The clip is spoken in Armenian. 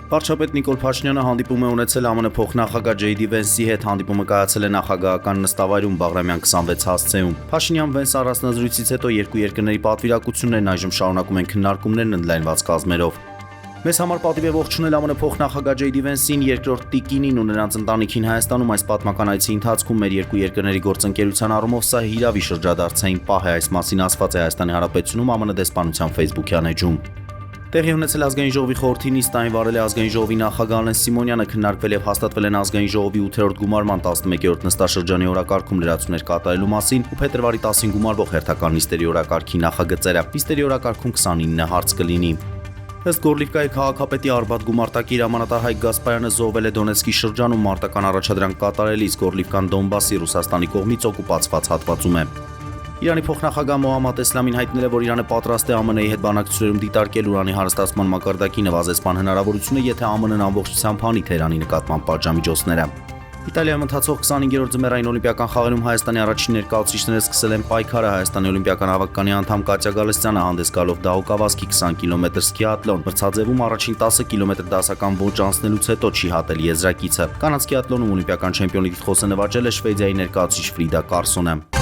Վարչապետ Նիկոլ Փաշինյանը հանդիպում է ունեցել ԱՄՆ փոխնախագահ Ջեյ Դի Վենսի հետ, հանդիպումը կայացել է նախագահական նստավայրում Բաղրամյան 26 հասցեում։ Փաշինյան-Վենս առանձնազրույցից հետո երկու երկրների պատվիրակություններն այժմ շարունակում են քննարկումներն ընդլայնված կազմերով։ Մեզ համար պատիվ է ողջունել ԱՄՆ փոխնախագահ Ջեյ Դի Վենսին, երկրորդ տիկինին ու նրանց ընտանիքին Հայաստանում այս պատմական այցի ընթացքում մեր երկու երկրների գործընկերության առումով սա հիրավի շրջադարձային պահ է, այս մասին ասված է Հայաստանի Հանրապետությունում ԱՄՆ դեսպանության Facebook-յան էջում։ Տեղի ունեցել ազգային ժողովի խորհրդի նիստային վարել է ազգային ժողովի նախագահ Ալեն Սիմոնյանը, քննարկվել եւ հաստատվել են ազգային ժողովի 8-րդ գումարման 11-րդ նստաշրջանի օրակարգում լրացումներ կատարելու մասին ու փետրվարի 10-ին գումարվող հերթական նիստերի օրակարգի նախագծերը։ Նիստերի օրակարգում 29 հարց կլինի։ Ըստ Գորլիվկայի քաղաքապետի Արբադ գումարտակի հրամանատար Հայկ Գասպարյանը զոհվել է Դոնեցկի շրջանում մարտական առաջադրանք կատարելիս, Գորլիվկան Դոնբասի Ռուսաստանի կողմից օկուպացված հատվածում է։ Իրանի փոխնախագահ Մոհամմադ Էսլամին հայտնել է, որ Իրանը պատրաստ է ԱՄՆ-ի հետ բանակցություններում դիտարկել ուրանի հարստացման մակարդակի նվազեցման հնարավորությունը, եթե ԱՄՆ-ն ամբողջությամբ հանի Թեհրանի նկատմամբ պատժամիջոցները։ Իտալիայում ընթացող 25-րդ ձմեռային օլիմպիական խաղերում Հայաստանի առաջին ներկայացուցիչները սկսել են պայքարը։ Հայաստանի օլիմպիական հավաքականի անդամ Կատյա Գալստյանը հանդես գալով դահուկավազքի 20 կիլոմետր սկիաթլոն, մրցաձևում առաջին 10 կիլոմետր դասական ոճ անցնելուց հետո չի հատել եզրակիցը։ Կանանց սկիաթլոնում օլիմպիական չեմպիոնի տիտղոսը նվաճել է Շվեդիայի ներկայացուցիչ Ֆրիդա Կարսոնը։